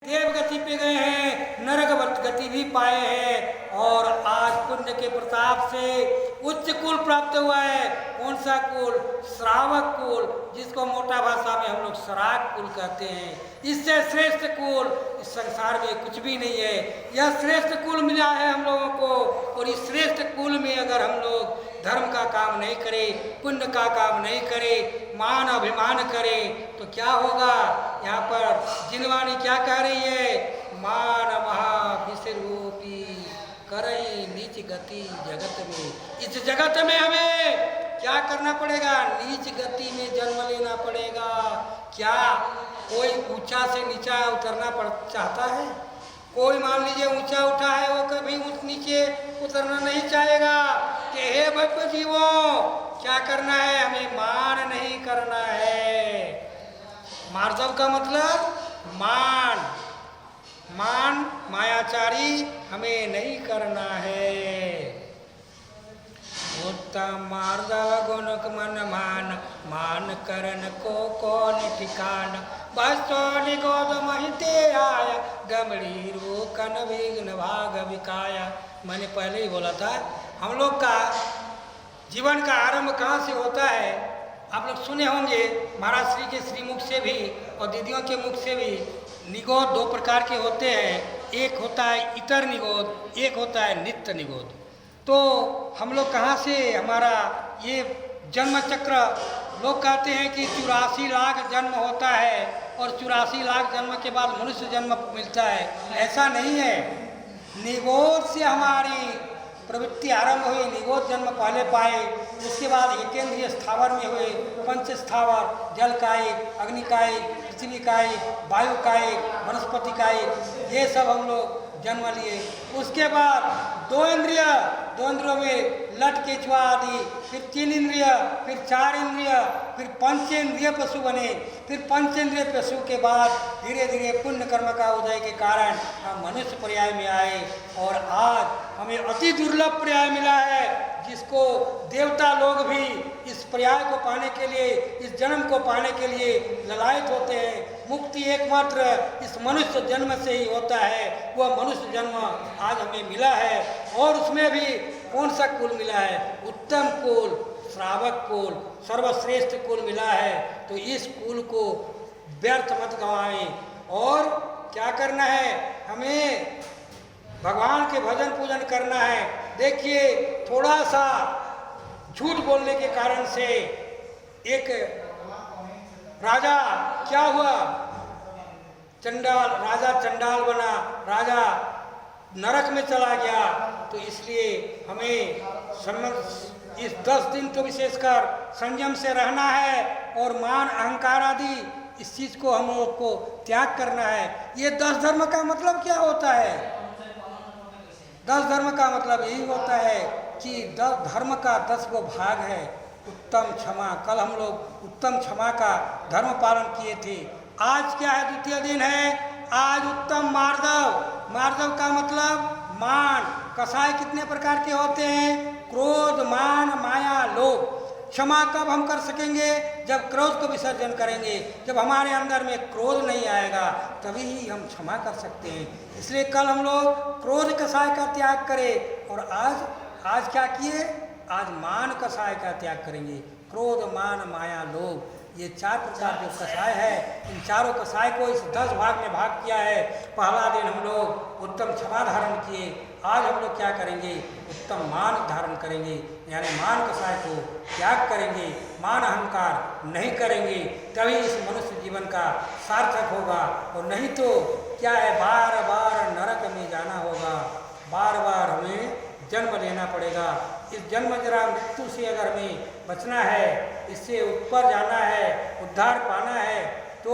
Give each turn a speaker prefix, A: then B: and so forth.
A: देवगति पे गए हैं, नरक गति भी पाए हैं, और आज पुण्य के प्रताप से उच्च कुल प्राप्त हुआ है। कौन सा कुल? श्रावक कुल, जिसको मोटा भाषा में हम लोग श्रावक कुल कहते हैं। इससे श्रेष्ठ कुल इस संसार में कुछ भी नहीं है। यह श्रेष्ठ कुल मिला है हम लोगों को, और इस श्रेष्ठ कुल में अगर हम लोग धर्म का काम नहीं करें, पुण्य का काम नहीं करें, मान अभिमान करें, तो क्या होगा? यहाँ पर जिनवाणी क्या कह रही है? मान महाविश्रूपी करई नीच गति जगत में। इस जगत में हमें क्या करना पड़ेगा? नीच गति में जन्म लेना पड़ेगा। क्या कोई ऊंचा से नीचा उतरना चाहता है? कोई मान लीजिए ऊंचा उठा है, वो कभी नीचे उतरना नहीं चाहेगा। कि हे भक्त जीवों, क्या करना है? हमें मान नहीं करना है। मार्दव का मतलब मान, मान मायाचारी हमें नहीं करना है। उत्तम मार्दव गुण मन मान, मान करन को कौन ठिकान। बस्तो निगोद महिते आया, गमड़ी रो कन विघ्न भाग विकाया। मैंने पहले ही बोला था, हम लोग का जीवन का आरंभ कहाँ से होता है? आप लोग सुने होंगे महाराज श्री के श्रीमुख से भी और दीदियों के मुख से भी। निगोद दो प्रकार के होते हैं, एक होता है इतर निगोद, एक होता है नित्य निगोद। तो हम लोग कहाँ से हमारा ये जन्म चक्र, लोग कहते हैं कि 84 लाख जन्म होता है और 84 लाख जन्म के बाद मनुष्य जन्म मिलता है। ऐसा नहीं है। निगोद से हमारी प्रवृत्ति आरंभ हुई, निगोद जन्म पहले पाए, उसके बाद एकेंद्रीय स्थावर में हुए, पंच स्थावर, जल कायिक, अग्नि कायिक, पृथ्वी कायिक, वायु कायिक, वनस्पति कायिक, ये सब हम लोग जन्म लिए। उसके बाद दो इंद्रियों में लट केचुआ आदि, फिर 3 इंद्रिय, फिर 4 इंद्रिय, फिर पंचेंद्रिय पशु बने। फिर पंचेंद्रिय पशु के बाद धीरे धीरे पुण्य कर्म का उदय के कारण हम मनुष्य पर्याय में आए, और आज हमें अति दुर्लभ पर्याय मिला है, जिसको देवता लोग भी इस पर्याय को पाने के लिए, इस जन्म को पाने के लिए ललायत होते हैं। मुक्ति एकमात्र इस मनुष्य जन्म से ही होता है। वह मनुष्य जन्म आज हमें मिला है, और उसमें भी कौन सा कुल मिला है? उत्तम कुल, श्रावक कुल, सर्वश्रेष्ठ कुल मिला है। तो इस कुल को व्यर्थ मत गंवाएं। और क्या करना है? हमें भगवान के भजन पूजन करना है। देखिए, थोड़ा सा झूठ बोलने के कारण से एक राजा क्या हुआ? चंडाल, राजा चंडाल बना, राजा नरक में चला गया। तो इसलिए हमें इस 10 दिन तो विशेषकर संयम से रहना है, और मान अहंकार आदि इस चीज़ को हम लोग को त्याग करना है। ये 10 धर्म का मतलब क्या होता है? 10 धर्म का मतलब यही होता है कि 10 धर्म का 10 गो भाग है। उत्तम क्षमा, कल हम लोग उत्तम क्षमा का धर्म पालन किए थे। आज क्या है? द्वितीय दिन है। आज उत्तम मार्दव, मार्दव का मतलब मान। कसाय कितने प्रकार के होते हैं? क्रोध, मान, माया, लोभ। क्षमा कब हम कर सकेंगे? जब क्रोध को विसर्जन करेंगे। जब हमारे अंदर में क्रोध नहीं आएगा, तभी ही हम क्षमा कर सकते हैं। इसलिए कल हम लोग क्रोध कसाय का त्याग करें, और आज क्या किए? आज मान कसाय का त्याग करेंगे। क्रोध, मान, माया, लोभ, ये 4 प्रकार के कसाय है। इन चारों कसाय को इस 10 भाग में भाग किया है। पहला दिन हम लोग उत्तम क्षमा धारण किए। आज हम लोग क्या करेंगे? उत्तम मान धारण करेंगे, यानी मान कसाय को त्याग करेंगे, मान अहंकार नहीं करेंगे। तभी इस मनुष्य जीवन का सार्थक होगा, और नहीं तो क्या है? बार बार नरक में जाना होगा, बार बार हमें जन्म लेना पड़ेगा। इस जन्म जरा मृत्यु से अगर हमें बचना है, इससे ऊपर जाना है, उद्धार पाना है, तो